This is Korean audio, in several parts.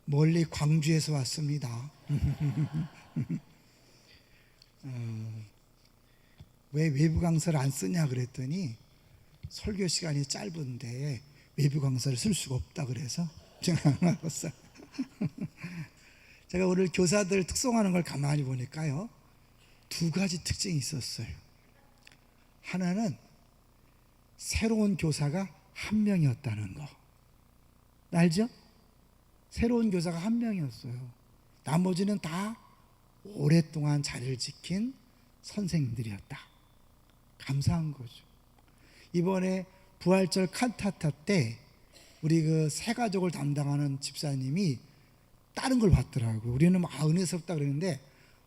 멀리 광주에서 왔습니다. 왜 외부 강사를 안 쓰냐 그랬더니 설교 시간이 짧은데 외부 강사를 쓸 수가 없다 그래서 제가 안 왔어요. 제가 오늘 교사들 특송하는 걸 가만히 보니까요, 두 가지 특징이 있었어요. 하나는 새로운 교사가 한 명이었다는 거. 알죠? 새로운 교사가 한 명이었어요. 나머지는 다 오랫동안 자리를 지킨 선생님들이었다. 감사한 거죠. 이번에 부활절 칸타타 때 우리 그 새 가족을 담당하는 집사님이 다른 걸 봤더라고요. 우리는 은혜스럽다 그러는데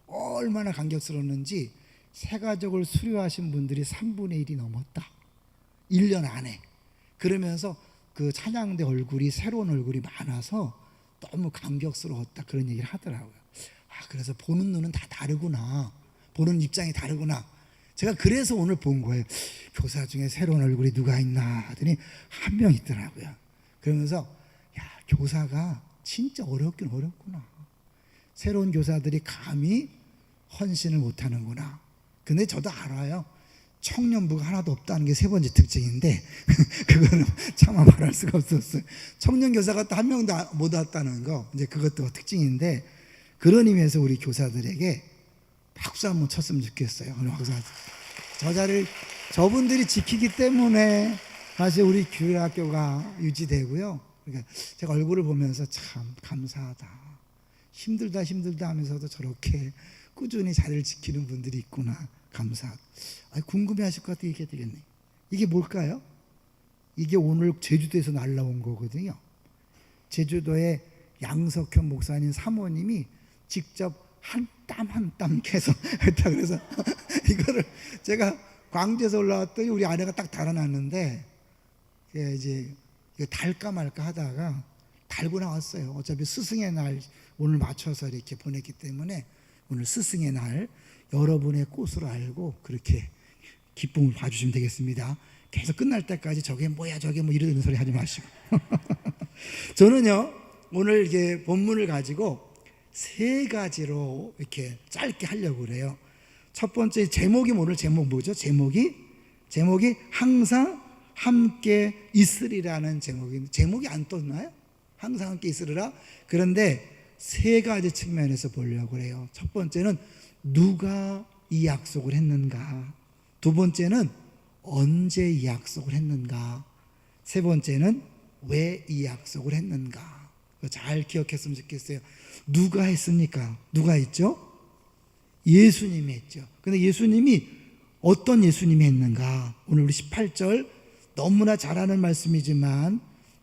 얼마나 감격스러웠는지 새 가족을 수료하신 분들이 3분의 1이 넘었다. 1년 안에. 그러면서 그 찬양대 얼굴이, 새로운 얼굴이 많아서 너무 감격스러웠다, 그런 얘기를 하더라고요. 그래서 보는 눈은 다 다르구나, 보는 입장이 다르구나. 제가 그래서 오늘 본 거예요. 교사 중에 새로운 얼굴이 누가 있나 하더니 한 명 있더라고요. 그러면서 교사가 진짜 어렵긴 어렵구나. 새로운 교사들이 감히 헌신을 못하는구나. 근데 저도 알아요. 청년부가 하나도 없다는 게 세 번째 특징인데 그거는 차마 말할 수가 없었어요. 청년 교사가 또 한 명도 못 왔다는 거, 이제 그것도 특징인데, 그런 의미에서 우리 교사들에게 박수 한번 쳤으면 좋겠어요. 저 자리를 저분들이 지키기 때문에 사실 우리 교회 학교가 유지되고요. 그러니까 제가 얼굴을 보면서 참 감사하다, 힘들다 하면서도 저렇게 꾸준히 자리를 지키는 분들이 있구나, 감사하다. 궁금해하실 것 같아요. 이게 되겠네. 이게 뭘까요? 이게 오늘 제주도에서 날라온 거거든요. 제주도에 양석현 목사님 사모님이 직접 한 땀 한 땀 계속 했다 그래서 이거를 제가 광주에서 올라왔더니 우리 아내가 딱 달아놨는데, 이제 달까 말까 하다가 달고 나왔어요. 어차피 스승의 날 오늘 맞춰서 이렇게 보냈기 때문에 오늘 스승의 날 여러분의 꽃으로 알고 그렇게 기쁨을 봐주시면 되겠습니다. 계속 끝날 때까지 저게 뭐야 저게 뭐 이러는 소리 하지 마시고 저는요 오늘 이게 본문을 가지고 세 가지로 이렇게 짧게 하려고 그래요. 첫 번째 제목이, 오늘 제목 뭐죠? 제목이 항상 함께 있으리라는 제목인데, 제목이 안 떴나요? 항상 함께 있으리라. 그런데 세 가지 측면에서 보려고 그래요. 첫 번째는 누가 이 약속을 했는가, 두 번째는 언제 이 약속을 했는가, 세 번째는 왜 이 약속을 했는가. 잘 기억했으면 좋겠어요. 누가 했습니까? 누가 했죠? 예수님이 했죠. 근데 예수님이 어떤 예수님이 했는가? 오늘 우리 18절 너무나 잘 아는 말씀이지만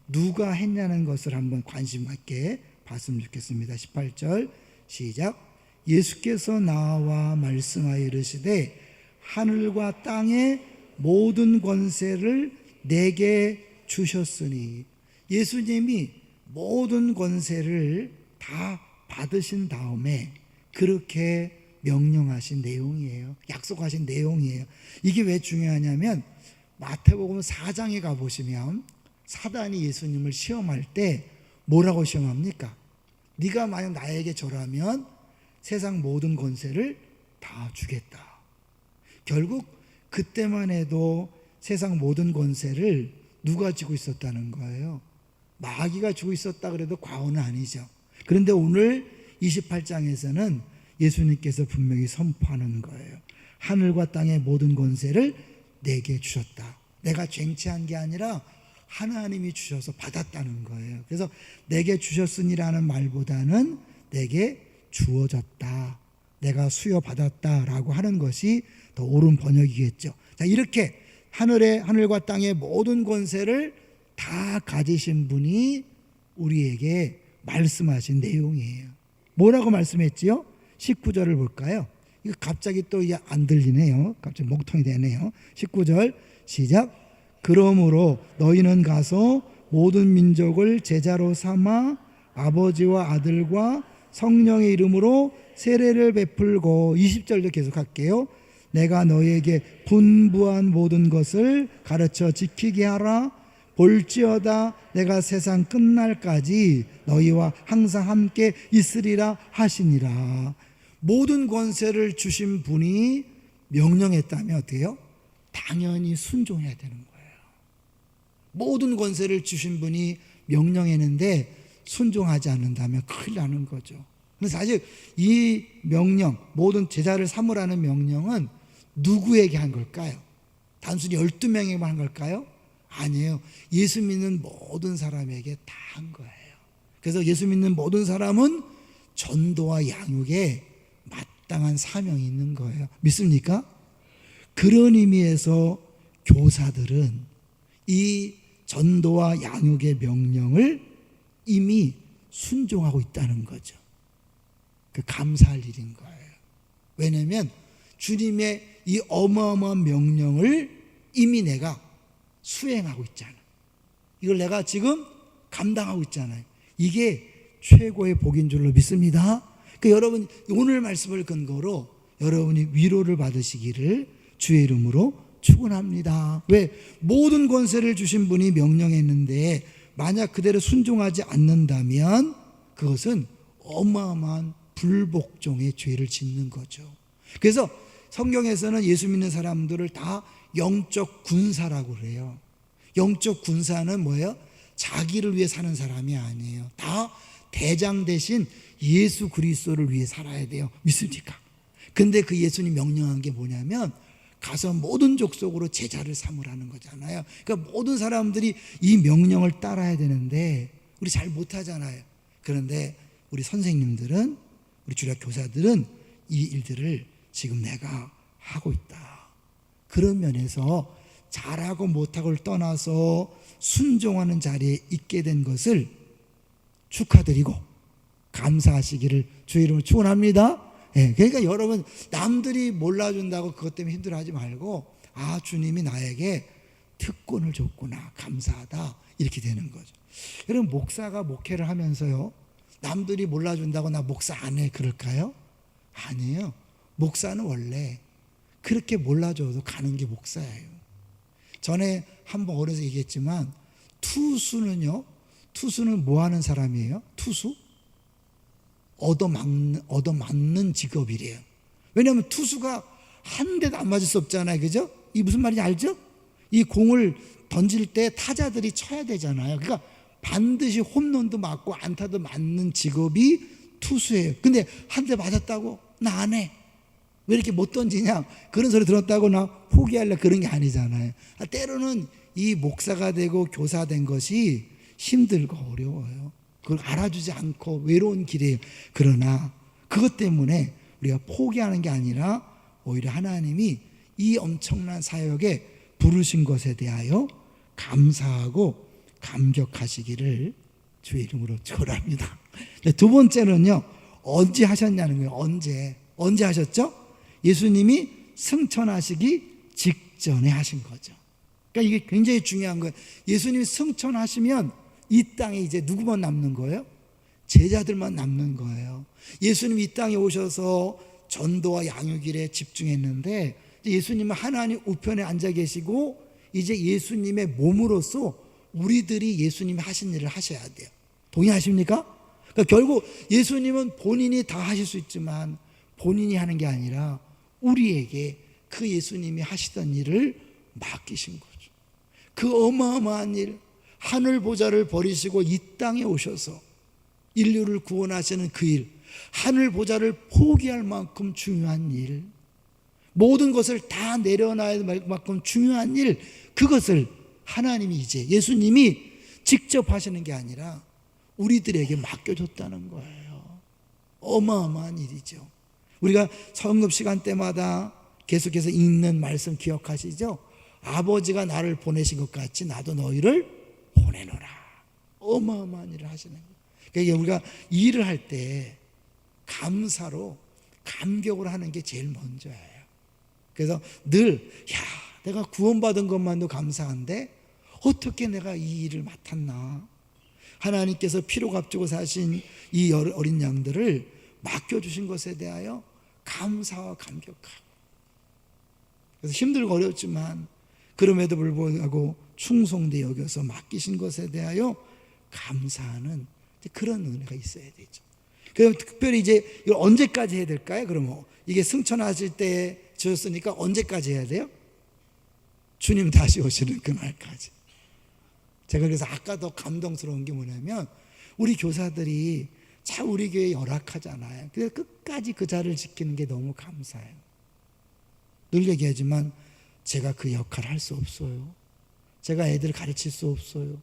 누가 했냐는 것을 한번 관심 갖게 봤으면 좋겠습니다. 18절 시작. 예수께서 나와 말씀하여 이르시되 하늘과 땅의 모든 권세를 내게 주셨으니, 예수님이 모든 권세를 다 받으신 다음에 그렇게 명령하신 내용이에요. 약속하신 내용이에요. 이게 왜 중요하냐면 마태복음 4장에 가보시면 사단이 예수님을 시험할 때 뭐라고 시험합니까? 네가 만약 나에게 절하면 세상 모든 권세를 다 주겠다. 결국 그때만 해도 세상 모든 권세를 누가 쥐고 있었다는 거예요? 마귀가 쥐고 있었다 그래도 과언은 아니죠. 그런데 오늘 28장에서는 예수님께서 분명히 선포하는 거예요. 하늘과 땅의 모든 권세를 내게 주셨다. 내가 쟁취한 게 아니라 하나님이 주셔서 받았다는 거예요. 그래서 내게 주셨으니라는 말보다는 내게 주어졌다, 내가 수여받았다라고 하는 것이 더 옳은 번역이겠죠. 자, 이렇게 하늘과 땅의 모든 권세를 다 가지신 분이 우리에게 말씀하신 내용이에요. 뭐라고 말씀했지요? 19절을 볼까요? 이거 갑자기 또 안 들리네요. 갑자기 목통이 되네요. 19절 시작. 그러므로 너희는 가서 모든 민족을 제자로 삼아 아버지와 아들과 성령의 이름으로 세례를 베풀고, 20절도 계속할게요. 내가 너희에게 분부한 모든 것을 가르쳐 지키게 하라. 볼지어다 내가 세상 끝날까지 너희와 항상 함께 있으리라 하시니라. 모든 권세를 주신 분이 명령했다면 어떻게 해요? 당연히 순종해야 되는 거예요. 모든 권세를 주신 분이 명령했는데 순종하지 않는다면 큰일 나는 거죠. 그래서 사실 이 명령, 모든 제자를 삼으라는 명령은 누구에게 한 걸까요? 단순히 12명에게만 한 걸까요? 아니에요. 예수 믿는 모든 사람에게 다 한 거예요. 그래서 예수 믿는 모든 사람은 전도와 양육에 마땅한 사명이 있는 거예요. 믿습니까? 그런 의미에서 교사들은 이 전도와 양육의 명령을 이미 순종하고 있다는 거죠. 그 감사할 일인 거예요. 왜냐하면 주님의 이 어마어마한 명령을 이미 내가 수행하고 있잖아. 이걸 내가 지금 감당하고 있잖아요. 이게 최고의 복인 줄로 믿습니다. 그러니까 여러분 오늘 말씀을 근거로 여러분이 위로를 받으시기를 주의 이름으로 축원합니다. 왜? 모든 권세를 주신 분이 명령했는데 만약 그대로 순종하지 않는다면 그것은 어마어마한 불복종의 죄를 짓는 거죠. 그래서 성경에서는 예수 믿는 사람들을 다 영적 군사라고 그래요. 영적 군사는 뭐예요? 자기를 위해 사는 사람이 아니에요. 다 대장 대신 예수 그리스도를 위해 살아야 돼요. 믿습니까? 근데 그 예수님 명령한 게 뭐냐면 가서 모든 족속으로 제자를 삼으라는 거잖아요. 그러니까 모든 사람들이 이 명령을 따라야 되는데 우리 잘 못하잖아요. 그런데 우리 선생님들은, 우리 주력 교사들은 이 일들을 지금 내가 하고 있다. 그런 면에서 잘하고 못하고를 떠나서 순종하는 자리에 있게 된 것을 축하드리고 감사하시기를 주의 이름으로 축원합니다. 그러니까 여러분 남들이 몰라준다고 그것 때문에 힘들어하지 말고 아 주님이 나에게 특권을 줬구나 감사하다 이렇게 되는 거죠. 여러분 목사가 목회를 하면서요 남들이 몰라준다고 나 목사 안 해 그럴까요? 아니에요. 목사는 원래 그렇게 몰라줘도 가는 게 목사예요. 전에 한번 어디서 얘기했지만 투수는 뭐 하는 사람이에요? 투수? 얻어맞는 직업이래요. 왜냐하면 투수가 한 대도 안 맞을 수 없잖아요. 그죠? 이 무슨 말인지 알죠? 이 공을 던질 때 타자들이 쳐야 되잖아요. 그러니까 반드시 홈런도 맞고 안타도 맞는 직업이 투수예요. 근데 한 대 맞았다고? 나 안 해. 왜 이렇게 못 던지냐? 그런 소리 들었다고 나 포기할래? 그런 게 아니잖아요. 때로는 이 목사가 되고 교사 된 것이 힘들고 어려워요. 그걸 알아주지 않고 외로운 길이에요. 그러나 그것 때문에 우리가 포기하는 게 아니라 오히려 하나님이 이 엄청난 사역에 부르신 것에 대하여 감사하고 감격하시기를 주의 이름으로 축원합니다. 두 번째는요. 언제 하셨냐는 거예요. 언제 하셨죠? 예수님이 승천하시기 직전에 하신 거죠. 그러니까 이게 굉장히 중요한 거예요. 예수님이 승천하시면 이 땅에 이제 누구만 남는 거예요? 제자들만 남는 거예요. 예수님이 이 땅에 오셔서 전도와 양육일에 집중했는데 예수님은 하나님 우편에 앉아 계시고 이제 예수님의 몸으로서 우리들이 예수님이 하신 일을 하셔야 돼요. 동의하십니까? 그러니까 결국 예수님은 본인이 다 하실 수 있지만 본인이 하는 게 아니라 우리에게 그 예수님이 하시던 일을 맡기신 거죠. 그 어마어마한 일, 하늘 보좌를 버리시고 이 땅에 오셔서 인류를 구원하시는 그 일, 하늘 보좌를 포기할 만큼 중요한 일, 모든 것을 다 내려놔야 할 만큼 중요한 일, 그것을 하나님이 이제 예수님이 직접 하시는 게 아니라 우리들에게 맡겨줬다는 거예요. 어마어마한 일이죠. 우리가 성급 시간 때마다 계속해서 읽는 말씀 기억하시죠? 아버지가 나를 보내신 것 같이 나도 너희를 보내노라. 어마어마한 일을 하시는 거예요. 그러니까 우리가 일을 할 때 감사로 감격으로 하는 게 제일 먼저예요. 그래서 늘 내가 구원받은 것만도 감사한데 어떻게 내가 이 일을 맡았나. 하나님께서 피로 값주고 사신 이 어린 양들을 맡겨주신 것에 대하여 감사와 감격하고, 그래서 힘들고 어렵지만 그럼에도 불구하고 충성되 여겨서 맡기신 것에 대하여 감사하는 그런 은혜가 있어야 되죠. 그럼 특별히 이제 이걸 언제까지 해야 될까요? 그러면 이게 승천하실 때 주셨으니까 언제까지 해야 돼요? 주님 다시 오시는 그날까지. 제가 그래서 아까 더 감동스러운 게 뭐냐면 우리 교사들이 참 우리 교회에 열악하잖아요. 그래서 끝까지 그 자리를 지키는 게 너무 감사해요. 늘 얘기하지만 제가 그 역할을 할 수 없어요. 제가 애들 가르칠 수 없어요.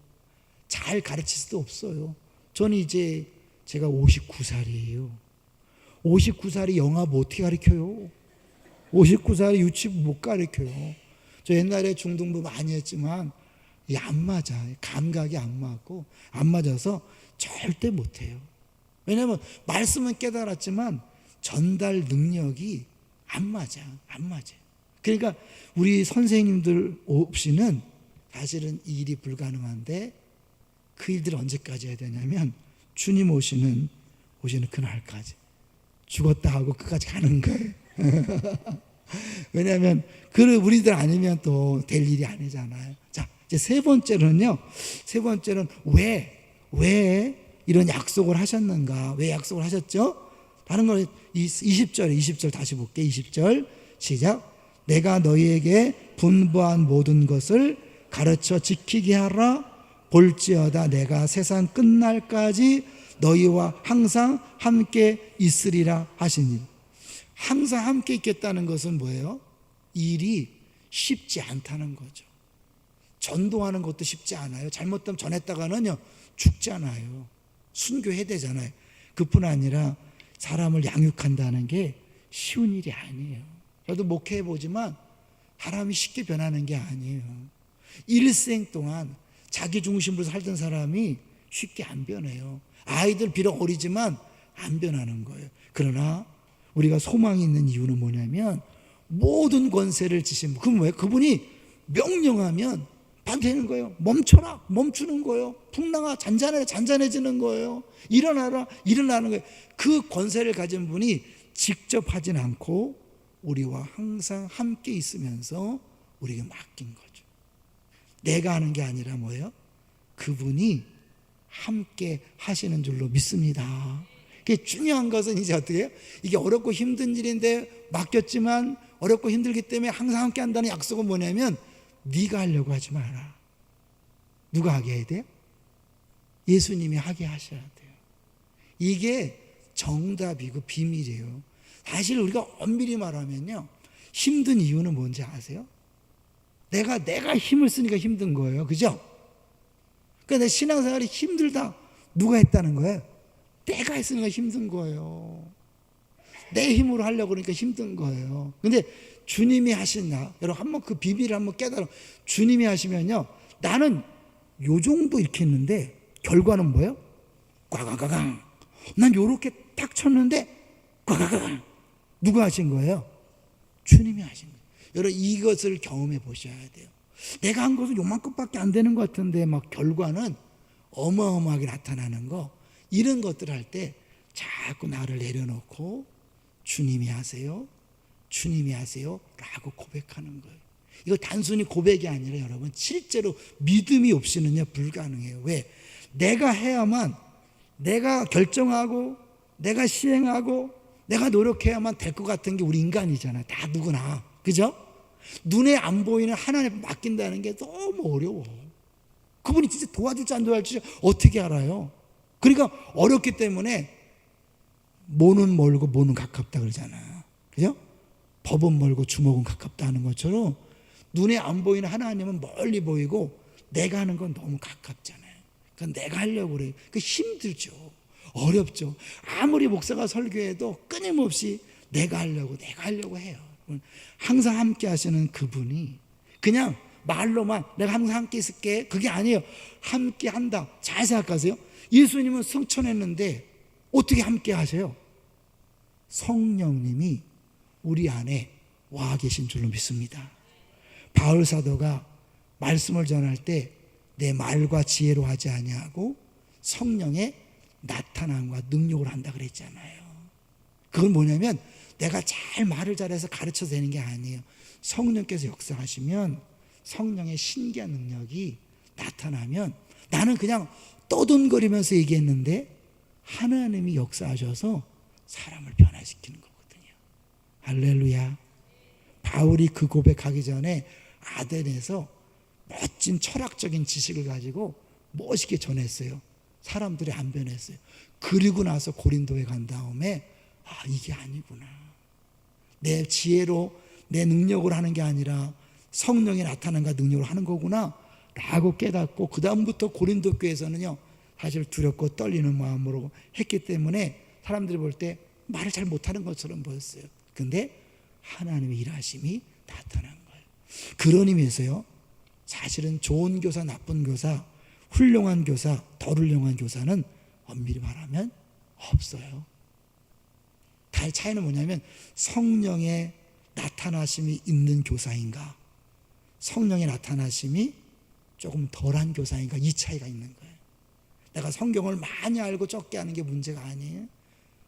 잘 가르칠 수도 없어요. 저는 이제 제가 59살이에요. 59살이 영어 뭐 어떻게 가르쳐요? 59살이 유치부 못 가르쳐요. 저 옛날에 중등부 많이 했지만 이게 안 맞아. 감각이 안 맞고 안 맞아서 절대 못해요. 왜냐하면 말씀은 깨달았지만 전달 능력이 안 맞아. 안 맞아. 그러니까 우리 선생님들 없이는 사실은 이 일이 불가능한데 그 일들을 언제까지 해야 되냐면 주님 오시는 그날까지. 죽었다 하고 끝까지 가는 거예요. 왜냐하면 우리들 아니면 또 될 일이 아니잖아요. 자, 이제 세 번째로는요. 세 번째는 왜 이런 약속을 하셨는가? 왜 약속을 하셨죠? 다른 걸 20절 다시 볼게요. 20절 시작. 내가 너희에게 분부한 모든 것을 가르쳐 지키게 하라. 볼지어다 내가 세상 끝날까지 너희와 항상 함께 있으리라 하시니. 항상 함께 있겠다는 것은 뭐예요? 일이 쉽지 않다는 거죠. 전도하는 것도 쉽지 않아요. 잘못되면 전했다가는요 죽잖아요. 순교해야 되잖아요. 그뿐 아니라 사람을 양육한다는 게 쉬운 일이 아니에요. 저도 목회해보지만 사람이 쉽게 변하는 게 아니에요. 일생 동안 자기 중심으로 살던 사람이 쉽게 안 변해요. 아이들 비록 어리지만 안 변하는 거예요. 그러나 우리가 소망이 있는 이유는 뭐냐면 모든 권세를 지신 분. 그럼 왜? 그분이 명령하면 반대는 거예요. 멈춰라. 멈추는 거예요. 풍랑아 잔잔해지는 거예요. 일어나라. 일어나는 거예요. 그 권세를 가진 분이 직접 하진 않고 우리와 항상 함께 있으면서 우리에게 맡긴 거죠. 내가 하는 게 아니라 뭐예요? 그분이 함께 하시는 줄로 믿습니다. 그게 중요한 것은 이제 어떻게 해요? 이게 어렵고 힘든 일인데 맡겼지만 어렵고 힘들기 때문에 항상 함께 한다는 약속은 뭐냐면 네가 하려고 하지 마라. 누가 하게 해야 돼요? 예수님이 하게 하셔야 돼요. 이게 정답이고 비밀이에요. 사실 우리가 엄밀히 말하면요 힘든 이유는 뭔지 아세요? 내가 힘을 쓰니까 힘든 거예요. 그죠? 그러니까 내 신앙생활이 힘들다. 누가 했다는 거예요? 내가 했으니까 힘든 거예요. 내 힘으로 하려고 그러니까 힘든 거예요. 근데 주님이 하신다. 여러분 한번 그 비밀을 한번 깨달아. 주님이 하시면요. 나는 요 정도 이렇게 했는데 결과는 뭐예요? 꽉꽉꽉. 난 요렇게 탁 쳤는데 꽉꽉꽉. 누가 하신 거예요? 주님이 하신 거예요. 여러분 이것을 경험해 보셔야 돼요. 내가 한 것은 요만큼밖에 안 되는 것 같은데 막 결과는 어마어마하게 나타나는 거. 이런 것들 할 때 자꾸 나를 내려놓고 주님이 하세요. 주님이 하세요 라고 고백하는 거예요. 이거 단순히 고백이 아니라 여러분 실제로 믿음이 없이는요 불가능해요. 왜? 내가 해야만, 내가 결정하고 내가 시행하고 내가 노력해야만 될 것 같은 게 우리 인간이잖아요. 다 누구나. 그죠? 눈에 안 보이는 하나님께 맡긴다는 게 너무 어려워. 그분이 진짜 도와줄지 안 도와줄지 어떻게 알아요? 그러니까 어렵기 때문에 모는 멀고 모는 가깝다 그러잖아요. 그죠? 법은 멀고 주먹은 가깝다 하는 것처럼 눈에 안 보이는 하나님은 멀리 보이고 내가 하는 건 너무 가깝잖아요. 그러니까 내가 하려고 그래요. 그 힘들죠. 어렵죠. 아무리 목사가 설교해도 끊임없이 내가 하려고 해요. 항상 함께 하시는 그분이 그냥 말로만 내가 항상 함께 있을게 그게 아니에요. 함께 한다. 잘 생각하세요. 예수님은 승천했는데 어떻게 함께 하세요? 성령님이 우리 안에 와 계신 줄로 믿습니다. 바울 사도가 말씀을 전할 때 내 말과 지혜로 하지 아니하고 성령의 나타남과 능력을 한다 그랬잖아요. 그건 뭐냐면 내가 잘 말을 잘해서 가르쳐서 되는 게 아니에요. 성령께서 역사하시면 성령의 신기한 능력이 나타나면 나는 그냥 떠돈거리면서 얘기했는데 하나님이 역사하셔서 사람을 변화시키는 거거든요. 할렐루야. 바울이 그 고백하기 전에 아덴에서 멋진 철학적인 지식을 가지고 멋있게 전했어요. 사람들이 안 변했어요. 그리고 나서 고린도에 간 다음에 이게 아니구나. 내 지혜로 내 능력으로 하는 게 아니라 성령이 나타난가 능력으로 하는 거구나 라고 깨닫고 그 다음부터 고린도 교회에서는요 사실 두렵고 떨리는 마음으로 했기 때문에 사람들이 볼 때 말을 잘 못하는 것처럼 보였어요. 근데 하나님의 일하심이 나타난 거예요. 그런 의미에서요 사실은 좋은 교사, 나쁜 교사, 훌륭한 교사, 덜 훌륭한 교사는 엄밀히 말하면 없어요. 다 차이는 뭐냐면 성령의 나타나심이 있는 교사인가, 성령의 나타나심이 조금 덜한 교사인가, 이 차이가 있는 거예요. 내가 성경을 많이 알고 적게 하는 게 문제가 아니에요.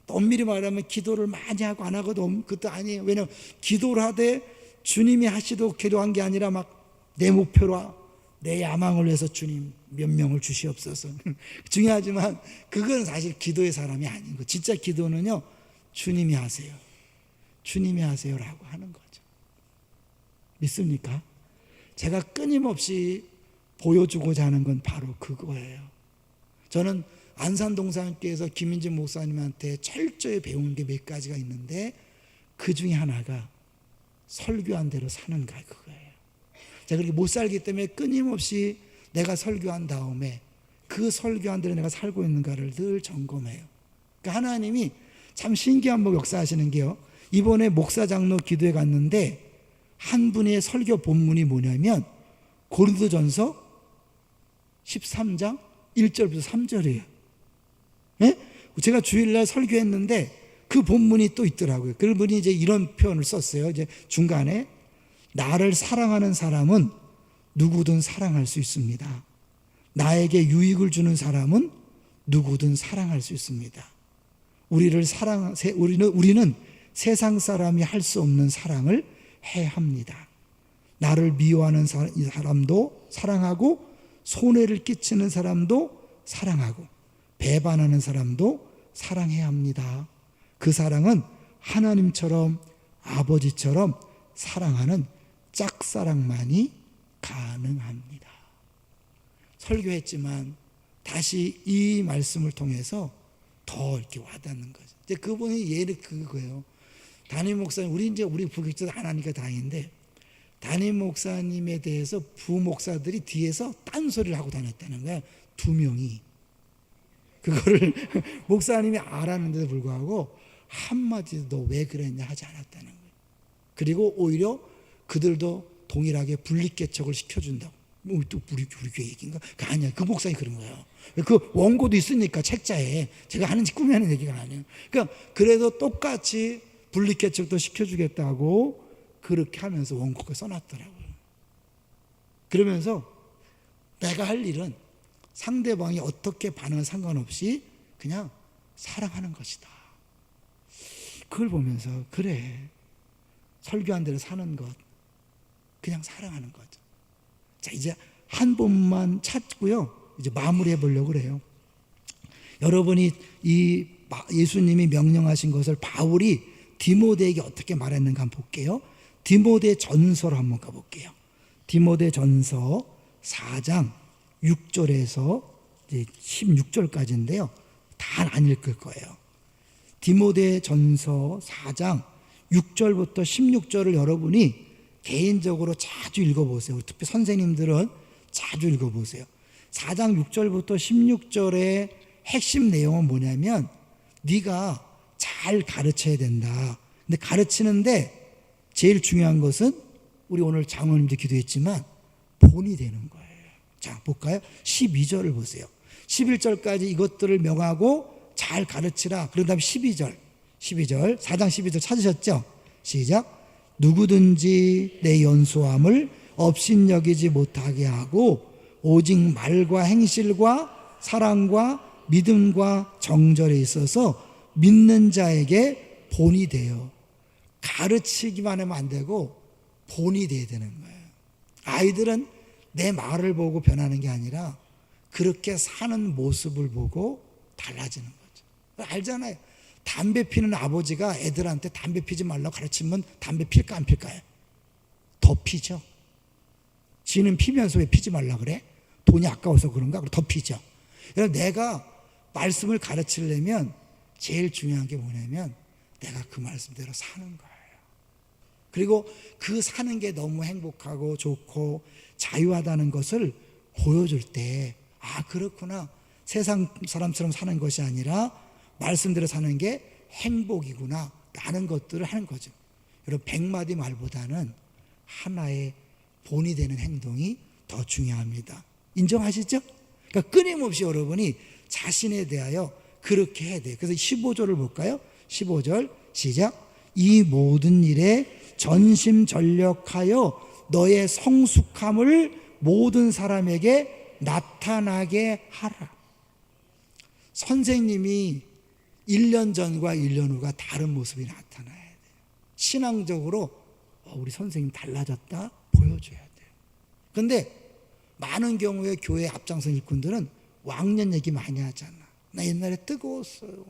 또 엄밀히 말하면 기도를 많이 하고 안 하고도 그것도 아니에요. 왜냐하면 기도를 하되 주님이 하시도록 기도한 게 아니라 막 내 목표로 내 야망을 위해서 주님 몇 명을 주시옵소서. 중요하지만 그건 사실 기도의 사람이 아닌 거. 진짜 기도는요 주님이 하세요, 주님이 하세요라고 하는 거죠. 믿습니까? 제가 끊임없이 보여주고자 하는 건 바로 그거예요. 저는 안산동산교회에서 김민진 목사님한테 철저히 배운 게 몇 가지가 있는데 그 중에 하나가 설교한 대로 사는 거 그거예요. 제가 그렇게 못 살기 때문에 끊임없이 내가 설교한 다음에 그 설교한 대로 내가 살고 있는가를 늘 점검해요. 그러니까 하나님이 참 신기한 법 역사하시는 게요. 이번에 목사 장로 기도회 갔는데 한 분의 설교 본문이 뭐냐면 고린도전서 13장 1절부터 3절이에요. 네? 제가 주일날 설교했는데 그 본문이 또 있더라고요. 그분이 이제 이런 표현을 썼어요. 이제 중간에 나를 사랑하는 사람은 누구든 사랑할 수 있습니다. 나에게 유익을 주는 사람은 누구든 사랑할 수 있습니다. 우리는 세상 사람이 할 수 없는 사랑을 해야 합니다. 나를 미워하는 사람도 사랑하고 손해를 끼치는 사람도 사랑하고 배반하는 사람도 사랑해야 합니다. 그 사랑은 하나님처럼 아버지처럼 사랑하는 짝사랑만이 가능합니다. 설교했지만 다시 이 말씀을 통해서 더 이렇게 와닿는 거죠. 이제 그분이 예를 그거예요. 담임 목사님, 우리 부교육자 안 하니까 다행인데 담임 목사님에 대해서 부목사들이 뒤에서 딴소리를 하고 다녔다는 거야. 2명이. 그거를 목사님이 알았는데도 불구하고 한마디도 너 왜 그랬냐 하지 않았다는 거예요. 그리고 오히려 그들도 동일하게 분리개척을 시켜준다고. 또 우리 교회 얘기인가? 아니야. 그 목사님 그런 거예요. 그 원고도 있으니까 책자에 제가 하는 꾸며낸 얘기가 아니에요. 그러니까 그래도 똑같이 분리개척도 시켜주겠다고 그렇게 하면서 원고가 써놨더라고요. 그러면서 내가 할 일은 상대방이 어떻게 반응을 상관없이 그냥 사랑하는 것이다. 그걸 보면서 그래, 설교한 대로 사는 것, 그냥 사랑하는 거죠. 자, 이제 한 번만 찾고요 이제 마무리해 보려고 그래요. 여러분이 이 예수님이 명령하신 것을 바울이 디모데에게 어떻게 말했는가 한번 볼게요. 디모데 전서로 한번 가볼게요. 디모데 전서 4장 6절에서 이제 16절까지인데요. 다 안 읽을 거예요. 디모데 전서 4장 6절부터 16절을 여러분이 개인적으로 자주 읽어보세요. 특히 선생님들은 자주 읽어보세요. 4장 6절부터 16절의 핵심 내용은 뭐냐면 네가 잘 가르쳐야 된다. 근데 가르치는데 제일 중요한 것은 우리 오늘 장로님도 기도했지만 본이 되는 거예요. 자, 볼까요? 12절을 보세요. 11절까지 이것들을 명하고 잘 가르치라. 그런 다음에 12절 4장 12절 찾으셨죠? 시작. 누구든지 내 연소함을 업신여기지 못하게 하고 오직 말과 행실과 사랑과 믿음과 정절에 있어서 믿는 자에게 본이 돼요. 가르치기만 하면 안 되고 본이 돼야 되는 거예요. 아이들은 내 말을 보고 변하는 게 아니라 그렇게 사는 모습을 보고 달라지는 거죠. 알잖아요. 담배 피는 아버지가 애들한테 담배 피지 말라고 가르치면 담배 필까 안 필까요? 더 피죠. 지는 피면서 왜 피지 말라 그래? 돈이 아까워서 그런가? 그럼 더 피죠. 그래서 내가 말씀을 가르치려면 제일 중요한 게 뭐냐면 내가 그 말씀대로 사는 거예요. 그리고 그 사는 게 너무 행복하고 좋고 자유하다는 것을 보여줄 때, 아, 그렇구나. 세상 사람처럼 사는 것이 아니라 말씀대로 사는 게 행복이구나 라는 것들을 하는 거죠. 여러분, 100마디 말보다는 하나의 본이 되는 행동이 더 중요합니다. 인정하시죠? 그러니까 끊임없이 여러분이 자신에 대하여 그렇게 해야 돼요. 그래서 15절을 볼까요? 15절 시작. 이 모든 일에 전심전력하여 너의 성숙함을 모든 사람에게 나타나게 하라. 선생님이 1년 전과 1년 후가 다른 모습이 나타나야 돼요. 신앙적으로 우리 선생님 달라졌다 보여줘야 돼요. 그런데 많은 경우에 교회 앞장선 일꾼들은 왕년 얘기 많이 하잖아. 나 옛날에 뜨거웠어요.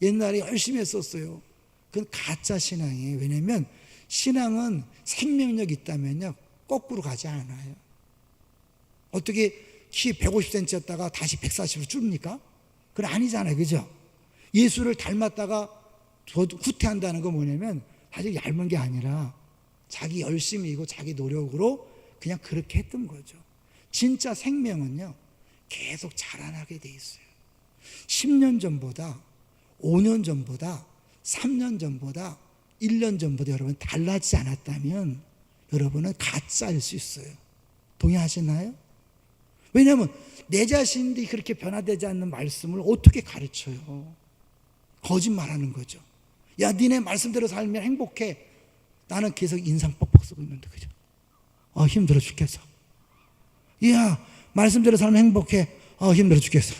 옛날에 열심히 했었어요. 그건 가짜 신앙이에요. 왜냐하면 신앙은 생명력이 있다면요 거꾸로 가지 않아요. 어떻게 키 150cm였다가 다시 140으로 줄입니까? 그건 아니잖아요. 그죠? 예수를 닮았다가 후퇴한다는 건 뭐냐면 사실 얇은 게 아니라 자기 열심이고 자기 노력으로 그냥 그렇게 했던 거죠. 진짜 생명은요 계속 자라나게 돼 있어요. 10년 전보다 5년 전보다 3년 전보다 1년 전보다 여러분 달라지지 않았다면 여러분은 가짜일 수 있어요. 동의하시나요? 왜냐하면 내 자신이 그렇게 변화되지 않는 말씀을 어떻게 가르쳐요? 거짓말하는 거죠. 야, 니네 말씀대로 살면 행복해. 나는 계속 인상 뻑뻑 쓰고 있는데, 그죠? 힘들어 죽겠어. 야, 말씀대로 살면 행복해. 힘들어 죽겠어.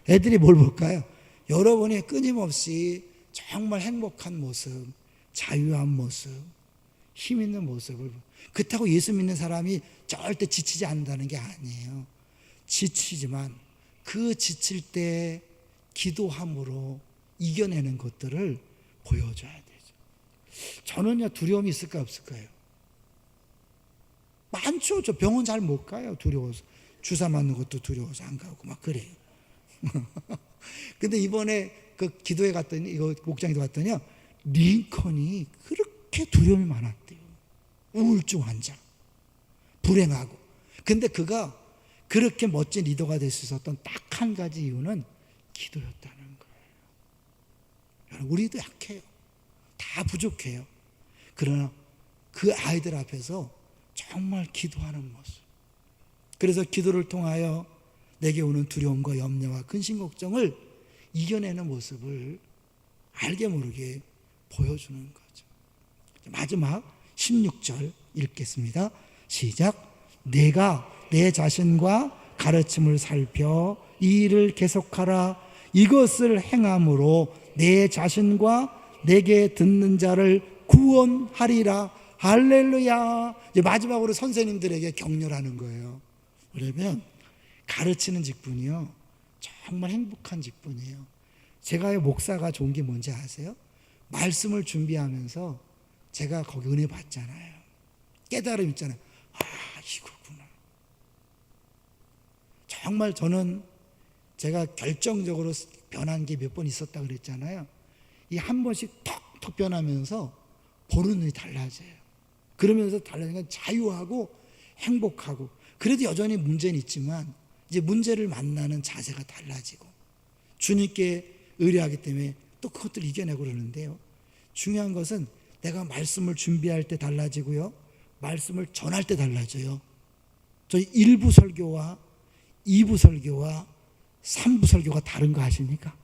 애들이 뭘 볼까요? 여러분이 끊임없이 정말 행복한 모습, 자유한 모습, 힘 있는 모습을, 그렇다고 예수 믿는 사람이 절대 지치지 않는다는 게 아니에요. 지치지만 그 지칠 때 기도함으로 이겨내는 것들을 보여줘야 되죠. 저는요 두려움이 있을까 없을까요? 많죠. 저 병원 잘 못 가요. 두려워서. 주사 맞는 것도 두려워서 안 가고 막 그래요. 근데 이번에 그 기도회 갔더니, 이거 목장기도 갔더니요 링컨이 그렇게 두려움이 많았대요. 우울증 환자, 불행하고. 근데 그가 그렇게 멋진 리더가 될 수 있었던 딱 한 가지 이유는 기도였다는 거예요. 여러분, 우리도 약해요. 다 부족해요. 그러나 그 아이들 앞에서 정말 기도하는 모습. 그래서 기도를 통하여 내게 오는 두려움과 염려와 근심 걱정을 이겨내는 모습을 알게 모르게 보여주는 거죠. 마지막 16절 읽겠습니다. 시작. 내가 내 자신과 가르침을 살펴 이 일을 계속하라. 이것을 행함으로 내 자신과 내게 듣는 자를 구원하리라. 할렐루야. 이제 마지막으로 선생님들에게 격려하는 거예요. 그러면 가르치는 직분이요 정말 행복한 직분이에요. 제가 목사가 좋은 게 뭔지 아세요? 말씀을 준비하면서 제가 거기 은혜 받잖아요. 깨달음 있잖아요. 이거구나. 정말 저는 제가 결정적으로 변한 게 몇 번 있었다 그랬잖아요. 이 한 번씩 톡톡 변하면서 보는 눈이 달라져요. 그러면서 달라지는 건 자유하고 행복하고, 그래도 여전히 문제는 있지만 이제 문제를 만나는 자세가 달라지고 주님께 의뢰하기 때문에 또 그것들을 이겨내고 그러는데요. 중요한 것은 내가 말씀을 준비할 때 달라지고요, 말씀을 전할 때 달라져요. 저희 1부 설교와 2부 설교와 3부 설교가 다른 거 아십니까?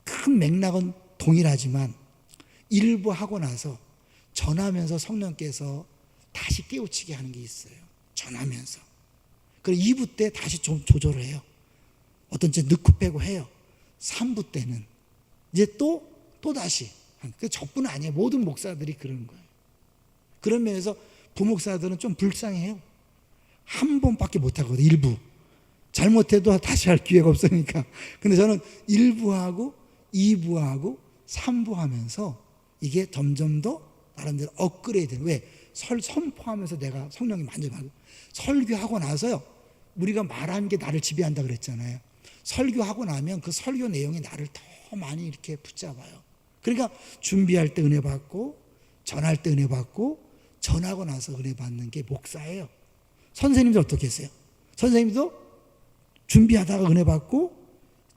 큰 맥락은 동일하지만 1부 하고 나서 전하면서 성령께서 다시 깨우치게 하는 게 있어요. 전하면서. 그리고 2부 때 다시 좀 조절을 해요. 어떤 때 넣고 빼고 해요. 3부 때는 이제 또 다시. 그 저뿐 아니에요. 모든 목사들이 그런 거예요. 그런 면에서 부목사들은 좀 불쌍해요. 한 번밖에 못하거든요. 일부. 잘못해도 다시 할 기회가 없으니까. 근데 저는 1부하고 2부하고 3부 하면서 이게 점점 더 나름대로 업그레이드. 왜? 선포하면서 내가 성령이 만져가고 설교하고 나서요. 우리가 말한 게 나를 지배한다 그랬잖아요. 설교하고 나면 그 설교 내용이 나를 더 많이 이렇게 붙잡아요. 그러니까 준비할 때 은혜 받고 전할 때 은혜 받고 전하고 나서 은혜 받는 게 목사예요. 선생님도 어떻게 했어요? 선생님도 준비하다가 은혜 받고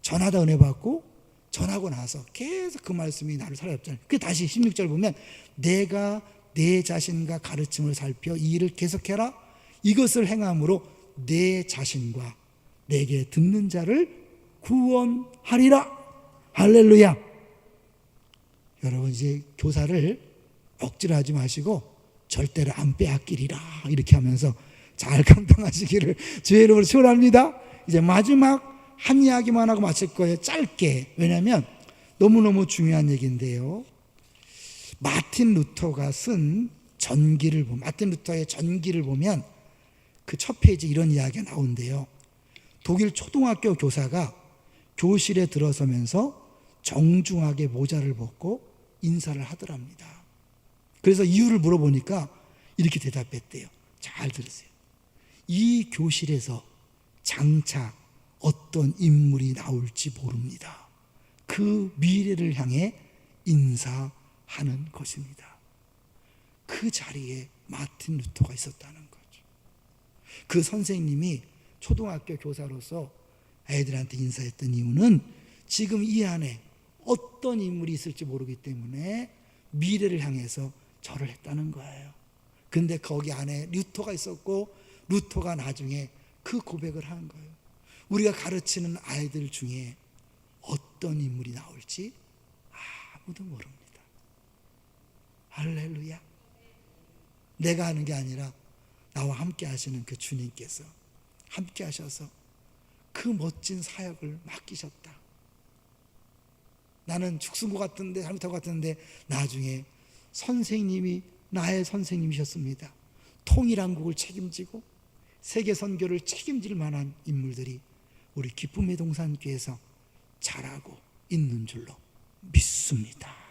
전하다 은혜 받고 전하고 나서 계속 그 말씀이 나를 사로잡잖아요. 그 다시 16절 보면 내가 내 자신과 가르침을 살펴 이 일을 계속해라. 이것을 행함으로 내 자신과 내게 듣는 자를 구원하리라. 할렐루야. 여러분 이제 교사를 억지로 하지 마시고 절대로 안 빼앗기리라 이렇게 하면서 잘 감당하시기를 주의 이름으로 축원합니다. 이제 마지막 한 이야기만 하고 마칠 거예요. 짧게. 왜냐하면 너무너무 중요한 얘기인데요. 마틴 루터가 쓴 전기를 보면, 마틴 루터의 전기를 보면 그 첫 페이지 이런 이야기가 나온대요. 독일 초등학교 교사가 교실에 들어서면서 정중하게 모자를 벗고 인사를 하더랍니다. 그래서 이유를 물어보니까 이렇게 대답했대요. 잘 들으세요. 이 교실에서 장차 어떤 인물이 나올지 모릅니다. 그 미래를 향해 인사하는 것입니다. 그 자리에 마틴 루터가 있었다는 거죠. 그 선생님이 초등학교 교사로서 애들한테 인사했던 이유는 지금 이 안에 어떤 인물이 있을지 모르기 때문에 미래를 향해서 절을 했다는 거예요. 근데 거기 안에 루터가 있었고 루터가 나중에 그 고백을 하는 거예요. 우리가 가르치는 아이들 중에 어떤 인물이 나올지 아무도 모릅니다. 할렐루야. 내가 하는 게 아니라 나와 함께 하시는 그 주님께서 함께 하셔서 그 멋진 사역을 맡기셨다. 나는 죽순 것 같은데 잘못한 것 같은데 나중에 선생님이 나의 선생님이셨습니다. 통일한국을 책임지고 세계 선교를 책임질 만한 인물들이 우리 기쁨의 동산교회에서 자라고 있는 줄로 믿습니다.